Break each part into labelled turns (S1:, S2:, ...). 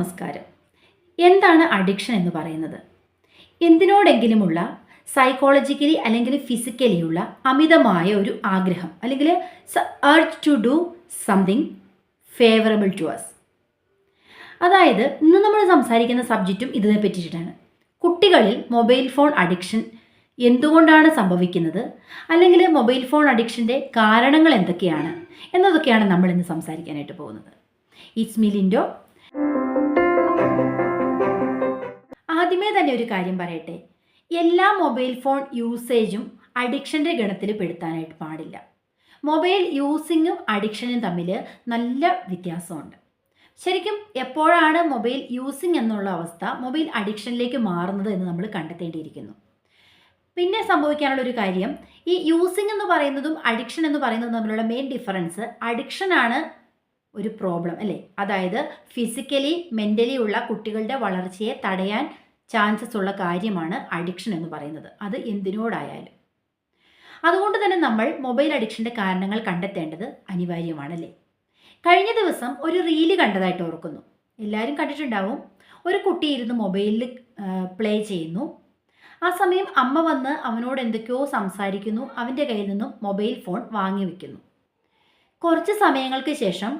S1: നമസ്കാരം. എന്താണ് അഡിക്ഷൻ എന്ന് പറയുന്നത്? എന്തിനോടെങ്കിലുമുള്ള സൈക്കോളജിക്കലി അല്ലെങ്കിൽ ഫിസിക്കലിയുള്ള അമിതമായ ഒരു ആഗ്രഹം അല്ലെങ്കിൽ urge to do something favourable to us. അതായത് ഇന്ന് നമ്മൾ സംസാരിക്കുന്ന സബ്ജക്റ്റും ഇതിനെ പറ്റിയിട്ടാണ്. കുട്ടികളിൽ മൊബൈൽ ഫോൺ അഡിക്ഷൻ എന്തുകൊണ്ടാണ് സംഭവിക്കുന്നത്, അല്ലെങ്കിൽ മൊബൈൽ ഫോൺ അഡിക്ഷൻ്റെ കാരണങ്ങൾ എന്തൊക്കെയാണ് എന്നതൊക്കെയാണ് നമ്മൾ ഇന്ന് സംസാരിക്കാനായിട്ട് പോകുന്നത്. It's me Lindo. ആദ്യമേ തന്നെ ഒരു കാര്യം പറയട്ടെ, എല്ലാ മൊബൈൽ ഫോൺ യൂസേജും അഡിക്ഷൻ്റെ ഗണത്തിൽ പെടുത്താനായിട്ട് പാടില്ല. മൊബൈൽ യൂസിങ്ങും അഡിക്ഷനും തമ്മിൽ നല്ല വ്യത്യാസമുണ്ട്. ശരിക്കും എപ്പോഴാണ് മൊബൈൽ യൂസിങ് എന്നുള്ള അവസ്ഥ മൊബൈൽ അഡിക്ഷനിലേക്ക് മാറുന്നത് എന്ന് നമ്മൾ കണ്ടെത്തേണ്ടിയിരിക്കുന്നു. പിന്നെ സംഭവിക്കാനുള്ള ഒരു കാര്യം, ഈ യൂസിങ് എന്ന് പറയുന്നതും അഡിക്ഷൻ എന്ന് പറയുന്നതും തമ്മിലുള്ള മെയിൻ ഡിഫറൻസ്, അഡിക്ഷനാണ് ഒരു പ്രോബ്ലം അല്ലേ, അതായത് ഫിസിക്കലി മെൻ്റലി ഉള്ള കുട്ടികളുടെ വളർച്ചയെ തടയാൻ ചാൻസസ് ഉള്ള കാര്യമാണ് അഡിക്ഷൻ എന്ന് പറയുന്നത്, അത് എന്തിനോടായാലും. അതുകൊണ്ട് തന്നെ നമ്മൾ മൊബൈൽ അഡിക്ഷൻ്റെ കാരണങ്ങൾ കണ്ടെത്തേണ്ടത് അനിവാര്യമാണല്ലേ. കഴിഞ്ഞ ദിവസം ഒരു റീല് കണ്ടതായിട്ട് ഓർക്കുന്നു, എല്ലാവരും കണ്ടിട്ടുണ്ടാവും. ഒരു കുട്ടി ഇരുന്ന് മൊബൈലിൽ പ്ലേ ചെയ്യുന്നു. ആ സമയം അമ്മ വന്ന് അവനോട് എന്തൊക്കെയോ സംസാരിക്കുന്നു, അവൻ്റെ കയ്യിൽ നിന്നും മൊബൈൽ ഫോൺ വാങ്ങി വയ്ക്കുന്നു. കുറച്ച് സമയങ്ങൾക്ക് ശേഷം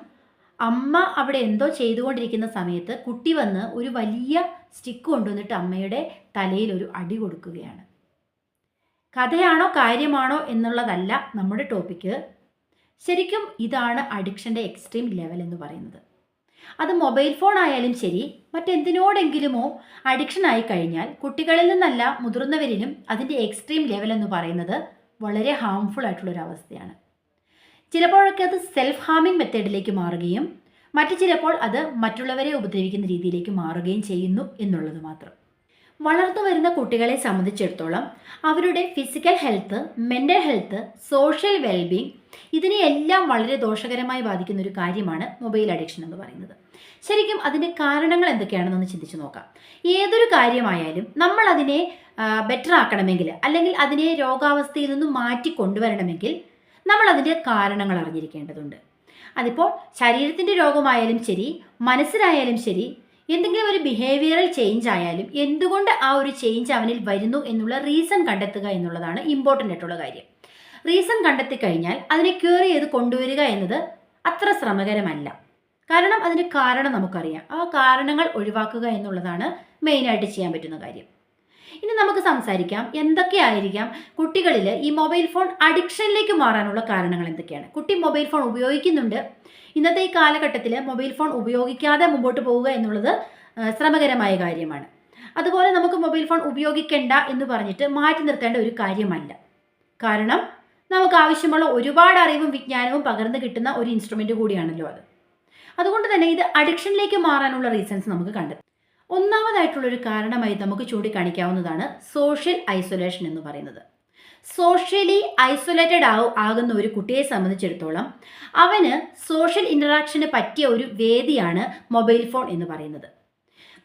S1: അമ്മ അവിടെ എന്തോ ചെയ്തുകൊണ്ടിരിക്കുന്ന സമയത്ത് കുട്ടി വന്ന് ഒരു വലിയ സ്റ്റിക്ക് കൊണ്ടുവന്നിട്ട് അമ്മയുടെ തലയിൽ ഒരു അടി കൊടുക്കുകയാണ്. കഥയാണോ കാര്യമാണോ എന്നുള്ളതല്ല നമ്മുടെ ടോപ്പിക്ക്. ശരിക്കും ഇതാണ് അഡിക്ഷൻ്റെ എക്സ്ട്രീം ലെവൽ എന്ന് പറയുന്നത്. അത് മൊബൈൽ ഫോൺ ആയാലും ശരി, മറ്റെന്തിനോടെങ്കിലുമോ അഡിക്ഷൻ ആയി കഴിഞ്ഞാൽ കുട്ടികളിൽ നിന്നല്ല മുതിർന്നവരിലും അതിൻ്റെ എക്സ്ട്രീം ലെവൽ എന്ന് പറയുന്നത് വളരെ ഹാംഫുൾ ആയിട്ടുള്ളൊരവസ്ഥയാണ്. ചിലപ്പോഴൊക്കെ അത് സെൽഫ് ഹാമിംഗ് മെത്തേഡിലേക്ക് മാറുകയും മറ്റു ചിലപ്പോൾ അത് മറ്റുള്ളവരെ ഉപദ്രവിക്കുന്ന രീതിയിലേക്ക് മാറുകയും ചെയ്യുന്നു എന്നുള്ളത് മാത്രം. വളർന്നു വരുന്ന കുട്ടികളെ സംബന്ധിച്ചിടത്തോളം അവരുടെ physical health, mental health, social wellbeing, ഇതിനെയെല്ലാം വളരെ ദോഷകരമായി ബാധിക്കുന്ന ഒരു കാര്യമാണ് മൊബൈൽ അഡിക്ഷൻ എന്ന് പറയുന്നത്. ശരിക്കും അതിൻ്റെ കാരണങ്ങൾ എന്തൊക്കെയാണെന്നൊന്ന് ചിന്തിച്ച് നോക്കാം. ഏതൊരു കാര്യമായാലും നമ്മൾ അതിനെ ബെറ്റർ ആക്കണമെങ്കിൽ, അല്ലെങ്കിൽ അതിനെ രോഗാവസ്ഥയിൽ നിന്നും മാറ്റി കൊണ്ടുവരണമെങ്കിൽ നമ്മൾ അതിൻ്റെ കാരണങ്ങൾ അറിഞ്ഞിരിക്കേണ്ടതുണ്ട്. അതിപ്പോൾ ശരീരത്തിൻ്റെ രോഗമായാലും ശരി, മനസ്സിലായാലും ശരി, എന്തെങ്കിലും ഒരു ബിഹേവിയറൽ ചേഞ്ച് ആയാലും എന്തുകൊണ്ട് ആ ഒരു ചേഞ്ച് അവനിൽ വരുന്നു എന്നുള്ള റീസൺ കണ്ടെത്തുക എന്നുള്ളതാണ് ഇമ്പോർട്ടൻ്റ് ആയിട്ടുള്ള കാര്യം. റീസൺ കണ്ടെത്തി കഴിഞ്ഞാൽ അതിനെ ക്യൂർ ചെയ്ത് കൊണ്ടുവരിക എന്നത് അത്ര ശ്രമകരമല്ല. കാരണം അതിൻ്റെ കാരണം നമുക്കറിയാം. ആ കാരണങ്ങൾ ഒഴിവാക്കുക എന്നുള്ളതാണ് മെയിനായിട്ട് ചെയ്യാൻ പറ്റുന്ന കാര്യം. ഇനി നമുക്ക് സംസാരിക്കാം, എന്തൊക്കെയായിരിക്കാം കുട്ടികളിൽ ഈ മൊബൈൽ ഫോൺ അഡിക്ഷനിലേക്ക് മാറാനുള്ള കാരണങ്ങൾ എന്തൊക്കെയാണ്. കുട്ടി മൊബൈൽ ഫോൺ ഉപയോഗിക്കുന്നുണ്ട്. ഇന്നത്തെ ഈ കാലഘട്ടത്തിൽ മൊബൈൽ ഫോൺ ഉപയോഗിക്കാതെ മുമ്പോട്ട് പോവുക എന്നുള്ളത് ശ്രമകരമായ കാര്യമാണ്. അതുപോലെ നമുക്ക് മൊബൈൽ ഫോൺ ഉപയോഗിക്കേണ്ട എന്ന് പറഞ്ഞിട്ട് മാറ്റി നിർത്തേണ്ട ഒരു കാര്യമല്ല. കാരണം നമുക്ക് ആവശ്യമുള്ള ഒരുപാട് അറിവും വിജ്ഞാനവും പകർന്നു കിട്ടുന്ന ഒരു ഇൻസ്ട്രുമെൻ്റ് കൂടിയാണല്ലോ അത്. അതുകൊണ്ട് തന്നെ ഇത് അഡിക്ഷനിലേക്ക് മാറാനുള്ള റീസൺസ് നമുക്ക് കണ്ടെത്താം. ഒന്നാമതായിട്ടുള്ളൊരു കാരണമായി നമുക്ക് ചൂണ്ടിക്കാണിക്കാവുന്നതാണ് സോഷ്യൽ ഐസൊലേഷൻ എന്ന് പറയുന്നത്. സോഷ്യലി ഐസൊലേറ്റഡ് ആകുന്ന ഒരു കുട്ടിയെ സംബന്ധിച്ചിടത്തോളം അവന് സോഷ്യൽ ഇൻ്ററാക്ഷന് പറ്റിയ ഒരു വേദിയാണ് മൊബൈൽ ഫോൺ എന്ന് പറയുന്നത്.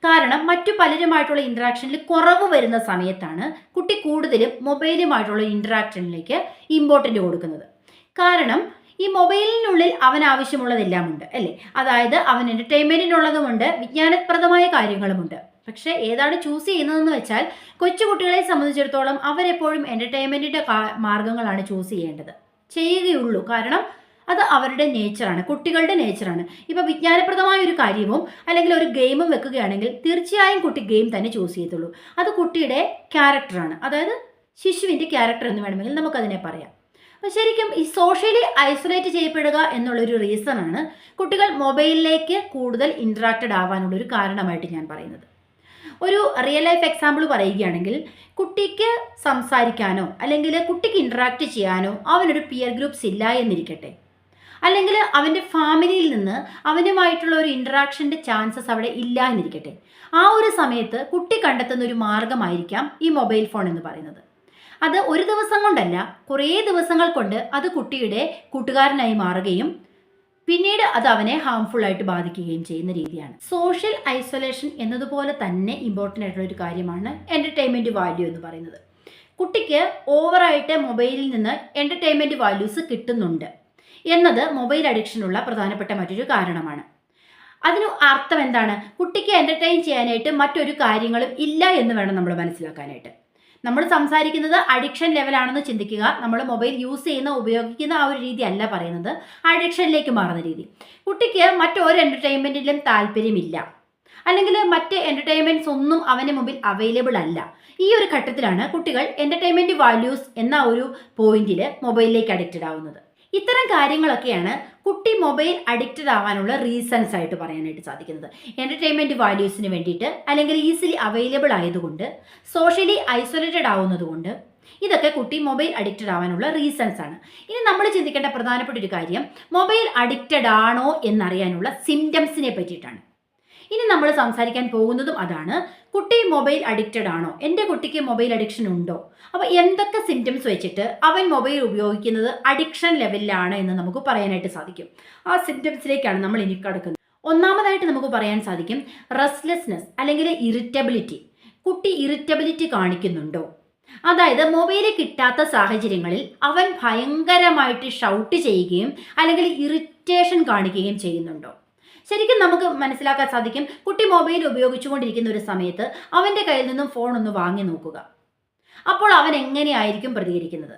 S1: കാരണം മറ്റു പലരുമായിട്ടുള്ള ഇൻറ്ററാക്ഷനിൽ കുറവ് വരുന്ന സമയത്താണ് കുട്ടി കൂടുതലും മൊബൈലുമായിട്ടുള്ള ഇൻറ്ററാക്ഷനിലേക്ക് ഇമ്പോർട്ടൻ്റ് കൊടുക്കുന്നത്. കാരണം ഈ മൊബൈലിനുള്ളിൽ അവൻ ആവശ്യമുള്ളതെല്ലാം ഉണ്ട് അല്ലേ, അതായത് അവൻ എൻ്റർടൈൻമെൻറ്റിനുള്ളതുമുണ്ട്, വിജ്ഞാനപ്രദമായ കാര്യങ്ങളുമുണ്ട്. പക്ഷേ ഏതാണ് ചൂസ് ചെയ്യുന്നതെന്ന് വെച്ചാൽ കൊച്ചുകുട്ടികളെ സംബന്ധിച്ചിടത്തോളം അവരെപ്പോഴും എൻ്റർടൈൻമെൻറ്റിൻ്റെ മാർഗ്ഗങ്ങളാണ് ചൂസ് ചെയ്യുകയുള്ളൂ. കാരണം അത് അവരുടെ നേച്ചറാണ്, കുട്ടികളുടെ നേച്ചറാണ്. ഇപ്പോൾ വിജ്ഞാനപ്രദമായ ഒരു കാര്യവും അല്ലെങ്കിൽ ഒരു ഗെയിമും വെക്കുകയാണെങ്കിൽ തീർച്ചയായും കുട്ടി ഗെയിം തന്നെ ചൂസ് ചെയ്യത്തുള്ളൂ. അത് കുട്ടിയുടെ ക്യാരക്ടറാണ്, അതായത് ശിശുവിൻ്റെ ക്യാരക്ടർ എന്ന് വേണമെങ്കിൽ നമുക്കതിനെ പറയാം. അപ്പോൾ ശരിക്കും ഈ സോഷ്യലി ഐസൊലേറ്റ് ചെയ്യപ്പെടുക എന്നുള്ളൊരു റീസണാണ് കുട്ടികൾ മൊബൈലിലേക്ക് കൂടുതൽ ഇൻട്രാക്റ്റഡ് ആവാനുള്ളൊരു കാരണമായിട്ട് ഞാൻ പറയുന്നത്. ഒരു റിയൽ ലൈഫ് എക്സാമ്പിൾ പറയുകയാണെങ്കിൽ, കുട്ടിക്ക് സംസാരിക്കാനോ അല്ലെങ്കിൽ കുട്ടിക്ക് ഇൻട്രാക്റ്റ് ചെയ്യാനോ അവനൊരു പിയർ ഗ്രൂപ്പ്സ് ഇല്ല എന്നിരിക്കട്ടെ, അല്ലെങ്കിൽ അവൻ്റെ ഫാമിലിയിൽ നിന്ന് അവനുമായിട്ടുള്ള ഒരു ഇൻട്രാക്ഷൻ്റെ ചാൻസസ് അവിടെ ഇല്ല എന്നിരിക്കട്ടെ, ആ ഒരു സമയത്ത് കുട്ടി കണ്ടെത്തുന്ന ഒരു മാർഗമായിരിക്കാം ഈ മൊബൈൽ ഫോൺ എന്ന് പറയുന്നത്. അത് ഒരു ദിവസം കൊണ്ടല്ല, കുറേ ദിവസങ്ങൾ കൊണ്ട് അത് കുട്ടിയുടെ കൂട്ടുകാരനായി മാറുകയും പിന്നീട് അത് അവനെ ഹാംഫുൾ ആയിട്ട് ബാധിക്കുകയും ചെയ്യുന്ന രീതിയാണ്. സോഷ്യൽ ഐസൊലേഷൻ എന്നതുപോലെ തന്നെ ഇമ്പോർട്ടൻ്റ് ആയിട്ടുള്ള ഒരു കാര്യമാണ് എൻ്റർടൈൻമെൻറ്റ് വാല്യൂ എന്ന് പറയുന്നത്. കുട്ടിക്ക് ഓവറായിട്ട് മൊബൈലിൽ നിന്ന് എൻ്റർടൈൻമെൻറ്റ് വാല്യൂസ് കിട്ടുന്നുണ്ട് എന്നത് മൊബൈൽ അഡിക്ഷനുള്ള പ്രധാനപ്പെട്ട മറ്റൊരു കാരണമാണ്. അതിന് അർത്ഥം എന്താണ്? കുട്ടിക്ക് എൻ്റർടൈൻ ചെയ്യാനായിട്ട് മറ്റൊരു കാര്യങ്ങളും ഇല്ല എന്ന് വേണം നമ്മൾ മനസ്സിലാക്കാനായിട്ട്. നമ്മൾ സംസാരിക്കുന്നത് അഡിക്ഷൻ ലെവലാണെന്ന് ചിന്തിക്കുക. നമ്മൾ മൊബൈൽ യൂസ് ചെയ്യുന്ന ഉപയോഗിക്കുന്ന ആ ഒരു രീതി അല്ല പറയുന്നത്, അഡിക്ഷനിലേക്ക് മാറുന്ന രീതി. കുട്ടിക്ക് മറ്റൊരു എൻ്റർടൈൻമെൻറ്റിലും താല്പര്യമില്ല, അല്ലെങ്കിൽ മറ്റ് എൻ്റർടൈൻമെൻറ്റ്സ് ഒന്നും അവന് മുമ്പിൽ അവൈലബിൾ അല്ല. ഈ ഒരു ഘട്ടത്തിലാണ് കുട്ടികൾ എൻ്റർടൈൻമെൻറ്റ് വാല്യൂസ് എന്ന ഒരു പോയിന്റിൽ മൊബൈലിലേക്ക് അഡിക്റ്റഡ് ആവുന്നത്. ഇത്തരം കാര്യങ്ങളൊക്കെയാണ് കുട്ടി മൊബൈൽ അഡിക്റ്റഡ് ആവാനുള്ള റീസൺസ് ആയിട്ട് പറയാനായിട്ട് സാധിക്കുന്നത്. എൻ്റർടൈൻമെൻറ്റ് വാല്യൂസിന് വേണ്ടിയിട്ട്, അല്ലെങ്കിൽ ഈസിലി അവൈലബിൾ ആയതുകൊണ്ട്, സോഷ്യലി ഐസൊലേറ്റഡ് ആവുന്നതുകൊണ്ട്, ഇതൊക്കെ കുട്ടി മൊബൈൽ അഡിക്റ്റഡ് ആവാനുള്ള റീസൺസ് ആണ്. ഇനി നമ്മൾ ചിന്തിക്കേണ്ട പ്രധാനപ്പെട്ട ഒരു കാര്യം, മൊബൈൽ അഡിക്റ്റഡ് ആണോ എന്നറിയാനുള്ള സിംറ്റംസിനെ പറ്റിയിട്ടാണ്. ഇനി നമ്മൾ സംസാരിക്കാൻ പോകുന്നതും അതാണ്. കുട്ടി മൊബൈൽ അഡിക്റ്റഡ് ആണോ, എൻ്റെ കുട്ടിക്ക് മൊബൈൽ അഡിക്ഷൻ ഉണ്ടോ, അപ്പോൾ എന്തൊക്കെ സിംറ്റംസ് വെച്ചിട്ട് അവൻ മൊബൈൽ ഉപയോഗിക്കുന്നത് അഡിക്ഷൻ ലെവലിലാണ് എന്ന് നമുക്ക് പറയാനായിട്ട് സാധിക്കും. ആ സിംറ്റംസിലേക്കാണ് നമ്മൾ ഇനി കടക്കുന്നത്. ഒന്നാമതായിട്ട് നമുക്ക് പറയാൻ സാധിക്കും റെസ്റ്റ്ലെസ്നെസ് അല്ലെങ്കിൽ ഇറിറ്റബിലിറ്റി. കുട്ടി ഇറിറ്റബിലിറ്റി കാണിക്കുന്നുണ്ടോ, അതായത് മൊബൈൽ കിട്ടാത്ത സാഹചര്യങ്ങളിൽ അവൻ ഭയങ്കരമായിട്ട് ഷൗട്ട് ചെയ്യുകയും അല്ലെങ്കിൽ ഇറിറ്റേഷൻ കാണിക്കുകയും ചെയ്യുന്നുണ്ടോ. ശരിക്കും നമുക്ക് മനസ്സിലാക്കാൻ സാധിക്കും, കുട്ടി മൊബൈൽ ഉപയോഗിച്ചുകൊണ്ടിരിക്കുന്ന ഒരു സമയത്ത് അവൻ്റെ കയ്യിൽ നിന്നും ഫോൺ ഒന്ന് വാങ്ങി നോക്കുക. അപ്പോൾ അവൻ എങ്ങനെയായിരിക്കും പ്രതികരിക്കുന്നത്?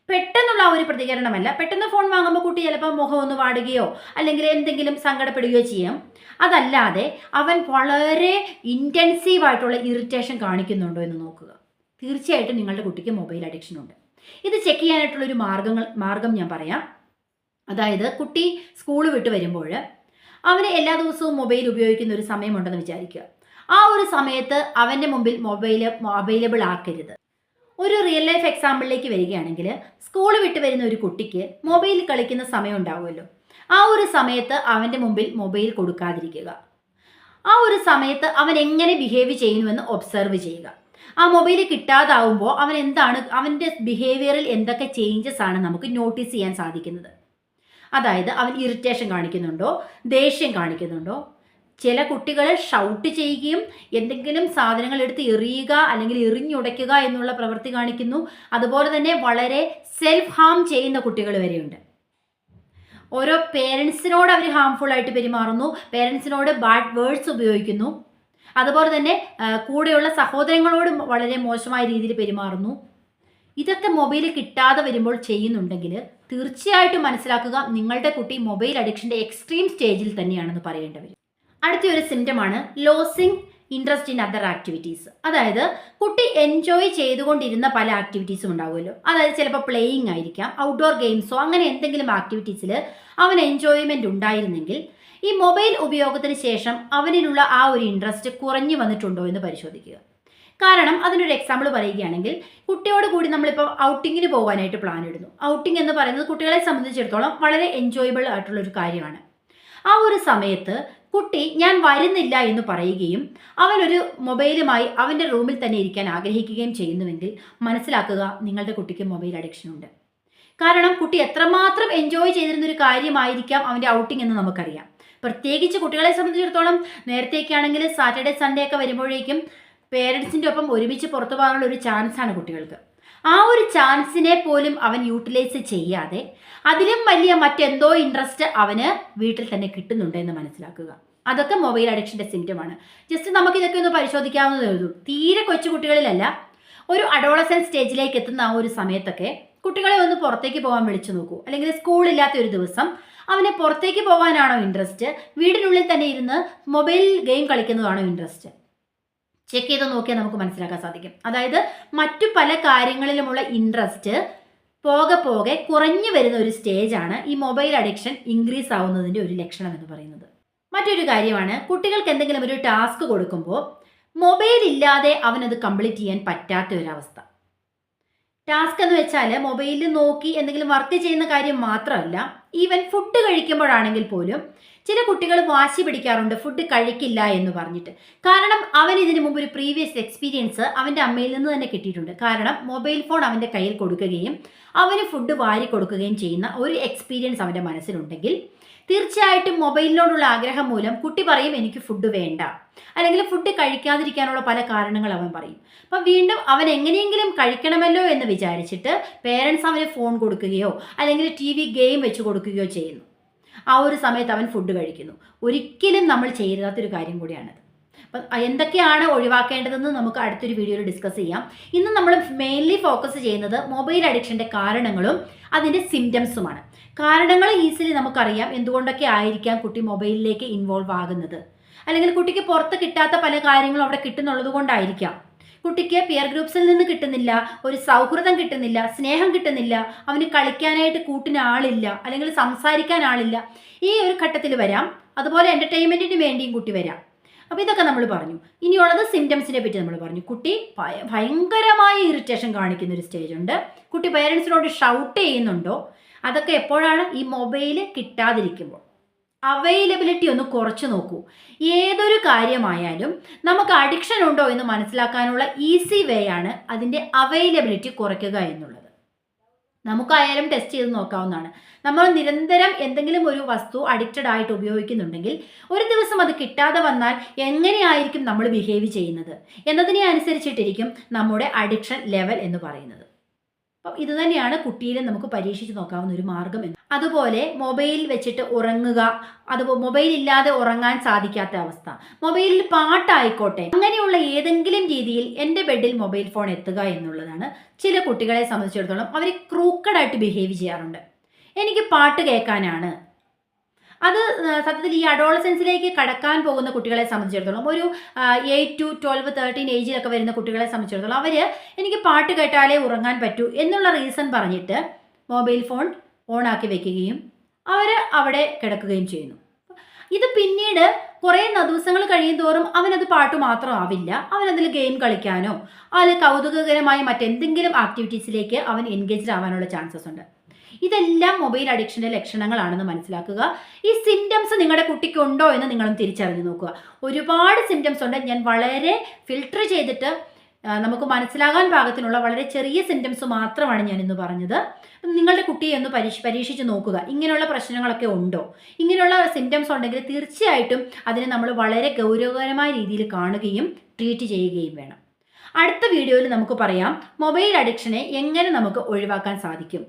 S1: പെട്ടെന്നുള്ള ആ ഒരു പ്രതികരണമല്ല. പെട്ടെന്ന് ഫോൺ വാങ്ങുമ്പോൾ കുട്ടി ചിലപ്പോൾ മുഖം ഒന്ന് വാടുകയോ അല്ലെങ്കിൽ എന്തെങ്കിലും സങ്കടപ്പെടുകയോ ചെയ്യാം. അതല്ലാതെ അവൻ വളരെ ഇൻറ്റൻസീവായിട്ടുള്ള ഇറിറ്റേഷൻ കാണിക്കുന്നുണ്ടോ എന്ന് നോക്കുക. തീർച്ചയായിട്ടും നിങ്ങളുടെ കുട്ടിക്ക് മൊബൈൽ അഡിക്ഷൻ ഉണ്ട്. ഇത് ചെക്ക് ചെയ്യാനായിട്ടുള്ളൊരു മാർഗം ഞാൻ പറയാം. അതായത് കുട്ടി സ്കൂൾ വിട്ട് വരുമ്പോൾ അവന് എല്ലാ ദിവസവും മൊബൈൽ ഉപയോഗിക്കുന്ന ഒരു സമയമുണ്ടെന്ന് വിചാരിക്കുക. ആ ഒരു സമയത്ത് അവൻ്റെ മുമ്പിൽ മൊബൈൽ അവൈലബിൾ ആക്കരുത്. ഒരു റിയൽ ലൈഫ് എക്സാമ്പിളിലേക്ക് വരികയാണെങ്കിൽ, സ്കൂൾ വിട്ട് വരുന്ന ഒരു കുട്ടിക്ക് മൊബൈൽ കളിക്കുന്ന സമയം ഉണ്ടാവുമല്ലോ. ആ ഒരു സമയത്ത് അവൻ്റെ മുമ്പിൽ മൊബൈൽ കൊടുക്കാതിരിക്കുക. ആ ഒരു സമയത്ത് അവൻ എങ്ങനെ ബിഹേവ് ചെയ്യുന്നുവെന്ന് ഒബ്സർവ് ചെയ്യുക. ആ മൊബൈൽ കിട്ടാതാവുമ്പോൾ അവൻ എന്താണ്, അവൻ്റെ ബിഹേവിയറിൽ എന്തൊക്കെ ചേഞ്ചസ് ആണ് നമുക്ക് നോട്ടീസ് ചെയ്യാൻ സാധിക്കുന്നത്. അതായത് അവൻ ഇറിറ്റേഷൻ കാണിക്കുന്നുണ്ടോ, ദേഷ്യം കാണിക്കുന്നുണ്ടോ. ചില കുട്ടികൾ ഷൗട്ട് ചെയ്യുകയും എന്തെങ്കിലും സാധനങ്ങൾ എടുത്ത് എറിയുക അല്ലെങ്കിൽ എറിഞ്ഞുടയ്ക്കുക എന്നുള്ള പ്രവൃത്തി കാണിക്കുന്നു. അതുപോലെ തന്നെ വളരെ സെൽഫ് ഹാം ചെയ്യുന്ന കുട്ടികൾ വരെയുണ്ട്. ഓരോ പേരൻസിനോട് അവർ ഹാംഫുൾ ആയിട്ട് പെരുമാറുന്നു, പേരൻസിനോട് ബാഡ് വേർഡ്സ് ഉപയോഗിക്കുന്നു. അതുപോലെ തന്നെ കൂടെയുള്ള സഹോദരങ്ങളോട് വളരെ മോശമായ രീതിയിൽ പെരുമാറുന്നു. ഇതൊക്കെ മൊബൈൽ കിട്ടാതെ വരുമ്പോൾ ചെയ്യുന്നുണ്ടെങ്കിൽ തീർച്ചയായിട്ടും മനസ്സിലാക്കുക, നിങ്ങളുടെ കുട്ടി മൊബൈൽ അഡിക്ഷൻ്റെ എക്സ്ട്രീം സ്റ്റേജിൽ തന്നെയാണെന്ന് പറയേണ്ടി വരും. അടുത്തൊരു സിംറ്റമാണ് losing interest in other activities. അതായത് കുട്ടി എൻജോയ് ചെയ്തുകൊണ്ടിരുന്ന പല ആക്ടിവിറ്റീസും ഉണ്ടാവുമല്ലോ. അതായത് ചിലപ്പോൾ പ്ലേയിങ് ആയിരിക്കാം, ഔട്ട്ഡോർ ഗെയിംസോ അങ്ങനെ എന്തെങ്കിലും ആക്ടിവിറ്റീസിൽ അവൻ എൻജോയ്മെൻ്റ് ഉണ്ടായിരുന്നെങ്കിൽ ഈ മൊബൈൽ ഉപയോഗത്തിന് ശേഷം അവനിലുള്ള ആ ഒരു ഇൻട്രസ്റ്റ് കുറഞ്ഞു വന്നിട്ടുണ്ടോ എന്ന് പരിശോധിക്കുക. കാരണം അതിനൊരു എക്സാമ്പിൾ പറയുകയാണെങ്കിൽ, കുട്ടിയോട് കൂടി നമ്മളിപ്പോൾ ഔട്ടിങ്ങിന് പോകാനായിട്ട് പ്ലാൻ ഇടുന്നു. ഔട്ടിംഗ് എന്ന് പറയുന്നത് കുട്ടികളെ സംബന്ധിച്ചിടത്തോളം വളരെ എൻജോയബിൾ ആയിട്ടുള്ളൊരു കാര്യമാണ്. ആ ഒരു സമയത്ത് കുട്ടി ഞാൻ വരുന്നില്ല എന്ന് പറയുകയും അവനൊരു മൊബൈലുമായി അവൻ്റെ റൂമിൽ തന്നെ ഇരിക്കാൻ ആഗ്രഹിക്കുകയും ചെയ്യുന്നുവെങ്കിൽ മനസ്സിലാക്കുക, നിങ്ങളുടെ കുട്ടിക്ക് മൊബൈൽ അഡിക്ഷൻ ഉണ്ട്. കാരണം കുട്ടി എത്രമാത്രം എൻജോയ് ചെയ്തിരുന്നൊരു കാര്യമായിരിക്കാം അവൻ്റെ ഔട്ടിംഗ് എന്ന് നമുക്കറിയാം. പ്രത്യേകിച്ച് കുട്ടികളെ സംബന്ധിച്ചിടത്തോളം നേരത്തേക്കാണെങ്കിൽ സാറ്റർഡേ സൺഡേ ഒക്കെ വരുമ്പോഴേക്കും പേരൻസിൻ്റെ ഒപ്പം ഒരുമിച്ച് പുറത്തു പോകാനുള്ള ഒരു ചാൻസാണ് കുട്ടികൾക്ക്. ആ ഒരു ചാൻസിനെ പോലും അവൻ യൂട്ടിലൈസ് ചെയ്യാതെ അതിലും വലിയ മറ്റെന്തോ ഇൻട്രസ്റ്റ് അവന് വീട്ടിൽ തന്നെ കിട്ടുന്നുണ്ട് എന്ന് മനസ്സിലാക്കുക. അതൊക്കെ മൊബൈൽ അഡിക്ഷൻ്റെ സിംറ്റമാണ്. ജസ്റ്റ് നമുക്കിതൊക്കെ ഒന്ന് പരിശോധിക്കാവുന്നതേ ഉള്ളൂ. തീരെ കൊച്ചു കുട്ടികളിലല്ല, ഒരു അഡോളസെൻസ് സ്റ്റേജിലേക്ക് എത്തുന്ന ആ ഒരു സമയത്തൊക്കെ കുട്ടികളെ ഒന്ന് പുറത്തേക്ക് പോകാൻ വിളിച്ചു നോക്കൂ. അല്ലെങ്കിൽ സ്കൂളില്ലാത്ത ഒരു ദിവസം അവനെ പുറത്തേക്ക് പോകാനാണോ ഇൻട്രസ്റ്റ്, വീടിനുള്ളിൽ തന്നെ ഇരുന്ന് മൊബൈൽ ഗെയിം കളിക്കുന്നതാണോ ഇൻട്രസ്റ്റ്, ചെക്ക് ചെയ്ത് നോക്കിയാൽ നമുക്ക് മനസ്സിലാക്കാൻ സാധിക്കും. അതായത് മറ്റു പല കാര്യങ്ങളിലുമുള്ള ഇൻട്രസ്റ്റ് പോകെ പോകെ കുറഞ്ഞു വരുന്ന ഒരു സ്റ്റേജാണ് ഈ മൊബൈൽ അഡിക്ഷൻ ഇൻക്രീസ് ആവുന്നതിൻ്റെ ഒരു ലക്ഷണം എന്ന് പറയുന്നത്. മറ്റൊരു കാര്യമാണ്, കുട്ടികൾക്ക് എന്തെങ്കിലും ഒരു ടാസ്ക് കൊടുക്കുമ്പോൾ മൊബൈൽ ഇല്ലാതെ അവനത് കംപ്ലീറ്റ് ചെയ്യാൻ പറ്റാത്ത ഒരവസ്ഥ. ടാസ്ക് എന്ന് വെച്ചാൽ മൊബൈലിൽ നോക്കി എന്തെങ്കിലും വർക്ക് ചെയ്യുന്ന കാര്യം മാത്രമല്ല, ഈവൻ ഫുഡ് കഴിക്കുമ്പോഴാണെങ്കിൽ പോലും ചില കുട്ടികൾ വാശി പിടിക്കാറുണ്ട് ഫുഡ് കഴിക്കില്ല എന്ന് പറഞ്ഞിട്ട്. കാരണം അവൻ ഇതിനു മുമ്പ് ഒരു പ്രീവിയസ് എക്സ്പീരിയൻസ് അവൻ്റെ അമ്മയിൽ നിന്ന് തന്നെ കിട്ടിയിട്ടുണ്ട്. കാരണം മൊബൈൽ ഫോൺ അവൻ്റെ കയ്യിൽ കൊടുക്കുകയും അവന് ഫുഡ് വാരി കൊടുക്കുകയും ചെയ്യുന്ന ഒരു എക്സ്പീരിയൻസ് അവൻ്റെ മനസ്സിലുണ്ടെങ്കിൽ തീർച്ചയായിട്ടും മൊബൈലിനോടുള്ള ആഗ്രഹം മൂലം കുട്ടി പറയും എനിക്ക് ഫുഡ് വേണ്ട, അല്ലെങ്കിൽ ഫുഡ് കഴിക്കാതിരിക്കാനുള്ള പല കാരണങ്ങൾ അവൻ പറയും. അപ്പം വീണ്ടും അവൻ എങ്ങനെയെങ്കിലും കഴിക്കണമല്ലോ എന്ന് വിചാരിച്ചിട്ട് പേരൻസ് അവന് ഫോൺ കൊടുക്കുകയോ അല്ലെങ്കിൽ TV ഗെയിം വെച്ച് കൊടുക്കുകയോ ചെയ്യുന്നു. ആ ഒരു സമയത്ത് അവൻ ഫുഡ് കഴിക്കുന്നു. ഒരിക്കലും നമ്മൾ ചെയ്യരുതാത്തൊരു കാര്യം കൂടിയാണത്. അപ്പം എന്തൊക്കെയാണ് ഒഴിവാക്കേണ്ടതെന്ന് നമുക്ക് അടുത്തൊരു വീഡിയോയിൽ ഡിസ്കസ് ചെയ്യാം. ഇന്ന് നമ്മൾ മെയിൻലി ഫോക്കസ് ചെയ്യുന്നത് മൊബൈൽ അഡിക്ഷൻ്റെ കാരണങ്ങളും അതിൻ്റെ സിംറ്റംസുമാണ്. കാരണങ്ങൾ ഈസിലി നമുക്കറിയാം, എന്തുകൊണ്ടൊക്കെ ആയിരിക്കാം കുട്ടി മൊബൈലിലേക്ക് ഇൻവോൾവ് ആകുന്നത്. അല്ലെങ്കിൽ കുട്ടിക്ക് പുറത്ത് കിട്ടാത്ത പല കാര്യങ്ങളും അവിടെ കിട്ടുന്നുള്ളത് കൊണ്ടായിരിക്കാം. കുട്ടിക്ക് പിയർ ഗ്രൂപ്പ്സിൽ നിന്ന് കിട്ടുന്നില്ല, ഒരു സൗഹൃദം കിട്ടുന്നില്ല, സ്നേഹം കിട്ടുന്നില്ല, അവന് കളിക്കാനായിട്ട് കൂട്ടിന് ആളില്ല, അല്ലെങ്കിൽ സംസാരിക്കാൻ ആളില്ല. ഈ ഒരു ഘട്ടത്തിൽ വരാം. അതുപോലെ എൻ്റർടൈൻമെൻറ്റിന് വേണ്ടിയും കുട്ടി വരാം. അപ്പോൾ ഇതൊക്കെ നമ്മൾ പറഞ്ഞു. ഇനിയുള്ളത് സിംറ്റംസിനെ പറ്റി നമ്മൾ പറഞ്ഞു. കുട്ടി ഭയങ്കരമായ ഇറിറ്റേഷൻ കാണിക്കുന്ന ഒരു സ്റ്റേജ് ഉണ്ട്. കുട്ടി പേരൻസിനോട് ഷൗട്ട് ചെയ്യുന്നുണ്ടോ? അതൊക്കെ എപ്പോഴാണ്? ഈ മൊബൈൽ കിട്ടാതിരിക്കുമ്പോൾ. അവൈലബിലിറ്റി ഒന്ന് കുറച്ച് നോക്കൂ. ഏതൊരു കാര്യമായാലും നമുക്ക് അഡിക്ഷൻ ഉണ്ടോ എന്ന് മനസ്സിലാക്കാനുള്ള ഈസി വേ ആണ് അതിൻ്റെ അവൈലബിലിറ്റി കുറയ്ക്കുക എന്നുള്ളത്. നമുക്കായാലും ടെസ്റ്റ് ചെയ്ത് നോക്കാവുന്നതാണ്. നമ്മൾ നിരന്തരം എന്തെങ്കിലും ഒരു വസ്തു അഡിക്റ്റഡ് ആയിട്ട് ഉപയോഗിക്കുന്നുണ്ടെങ്കിൽ ഒരു ദിവസം അത് കിട്ടാതെ വന്നാൽ എങ്ങനെയായിരിക്കും നമ്മൾ ബിഹേവ് ചെയ്യുന്നത് എന്നതിനെ അനുസരിച്ചിട്ടിരിക്കും നമ്മുടെ അഡിക്ഷൻ ലെവൽ എന്ന് പറയുന്നത്. അപ്പം ഇത് തന്നെയാണ് കുട്ടിയിലും നമുക്ക് പരീക്ഷിച്ച് നോക്കാവുന്ന ഒരു മാർഗം എന്ന്. അതുപോലെ മൊബൈൽ വെച്ചിട്ട് ഉറങ്ങുക, അതുപോലെ മൊബൈൽ ഇല്ലാതെ ഉറങ്ങാൻ സാധിക്കാത്ത അവസ്ഥ, മൊബൈലിൽ പാട്ടായിക്കോട്ടെ, അങ്ങനെയുള്ള ഏതെങ്കിലും രീതിയിൽ എൻ്റെ ബെഡിൽ മൊബൈൽ ഫോൺ എത്തുക എന്നുള്ളതാണ് ചില കുട്ടികളെ സംബന്ധിച്ചിടത്തോളം അവർ ക്രൂക്കഡായിട്ട് ബിഹേവ് ചെയ്യാറുണ്ട്. എനിക്ക് പാട്ട് കേൾക്കാനാണ്. അത് സത്യത്തിൽ ഈ അഡോളസെൻസിലേക്ക് കടക്കാൻ പോകുന്ന കുട്ടികളെ സംബന്ധിച്ചിടത്തോളം, ഒരു 8 to 12, 13 ഏജിലൊക്കെ വരുന്ന കുട്ടികളെ സംബന്ധിച്ചിടത്തോളം അവർ എനിക്ക് പാട്ട് കേട്ടാലേ ഉറങ്ങാൻ പറ്റൂ എന്നുള്ള റീസൺ പറഞ്ഞിട്ട് മൊബൈൽ ഫോൺ ഓണാക്കി വെക്കുകയും അവർ അവിടെ കിടക്കുകയും ചെയ്യുന്നു. ഇത് പിന്നീട് കുറേ ദിവസങ്ങൾ കഴിയും തോറും അവനത് പാട്ട് മാത്രം ആവില്ല. അവനതിൽ ഗെയിം കളിക്കാനോ അതിൽ കൗതുകകരമായ മറ്റെന്തെങ്കിലും ആക്ടിവിറ്റീസിലേക്ക് അവൻ എൻഗേജ്ഡ് ആവാനുള്ള ചാൻസസ് ഉണ്ട്. ഇതെല്ലാം മൊബൈൽ അഡിക്ഷൻ്റെ ലക്ഷണങ്ങളാണെന്ന് മനസ്സിലാക്കുക. ഈ സിംറ്റംസ് നിങ്ങളുടെ കുട്ടിക്ക് ഉണ്ടോ എന്ന് നിങ്ങളും തിരിച്ചറിഞ്ഞ് നോക്കുക. ഒരുപാട് സിംറ്റംസ് ഉണ്ട്. ഞാൻ വളരെ ഫിൽട്ടർ ചെയ്തിട്ട് നമുക്ക് മനസ്സിലാകാൻ പാകത്തിനുള്ള വളരെ ചെറിയ സിംറ്റംസ് മാത്രമാണ് ഞാൻ ഇന്ന് പറഞ്ഞത്. നിങ്ങളുടെ കുട്ടിയെ ഒന്ന് പരീക്ഷിച്ച് നോക്കുക. ഇങ്ങനെയുള്ള പ്രശ്നങ്ങളൊക്കെ ഉണ്ടോ? ഇങ്ങനെയുള്ള സിംറ്റംസ് ഉണ്ടെങ്കിൽ തീർച്ചയായിട്ടും അതിനെ നമ്മൾ വളരെ ഗൗരവകരമായ രീതിയിൽ കാണുകയും ട്രീറ്റ് ചെയ്യുകയും വേണം. അടുത്ത വീഡിയോയിൽ നമുക്ക് പറയാം മൊബൈൽ അഡിക്ഷനെ എങ്ങനെ നമുക്ക് ഒഴിവാക്കാൻ സാധിക്കും.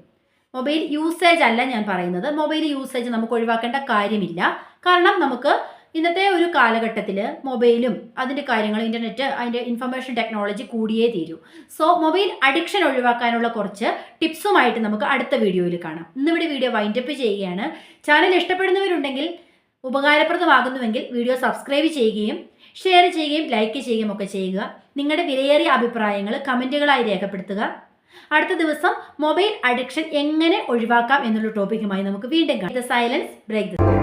S1: മൊബൈൽ യൂസേജ് അല്ല ഞാൻ പറയുന്നത്. മൊബൈൽ യൂസേജ് നമുക്ക് ഒഴിവാക്കേണ്ട കാര്യമില്ല. കാരണം നമുക്ക് ഇന്നത്തെ ഒരു കാലഘട്ടത്തിൽ മൊബൈലും അതിൻ്റെ കാര്യങ്ങൾ, ഇൻ്റർനെറ്റ്, അതിൻ്റെ ഇൻഫർമേഷൻ ടെക്നോളജി കൂടിയേ തീരൂ. സോ മൊബൈൽ അഡിക്ഷൻ ഒഴിവാക്കാനുള്ള കുറച്ച് ടിപ്സുമായിട്ട് നമുക്ക് അടുത്ത വീഡിയോയിൽ കാണാം. ഇന്നിവിടെ വീഡിയോ വൈൻഡപ്പ് ചെയ്യുകയാണ്. ചാനൽ ഇഷ്ടപ്പെടുന്നവരുണ്ടെങ്കിൽ, ഉപകാരപ്രദമാകുന്നുവെങ്കിൽ വീഡിയോ സബ്സ്ക്രൈബ് ചെയ്യുകയും ഷെയർ ചെയ്യുകയും ലൈക്ക് ചെയ്യുകയും ഒക്കെ ചെയ്യുക. നിങ്ങളുടെ വിലയേറിയ അഭിപ്രായങ്ങൾ കമൻറ്റുകളായി രേഖപ്പെടുത്തുക. അടുത്ത ദിവസം മൊബൈൽ അഡിക്ഷൻ എങ്ങനെ ഒഴിവാക്കാം എന്നുള്ള ടോപ്പിക്കുമായി നമുക്ക് വീണ്ടും കാണാം. The silence break the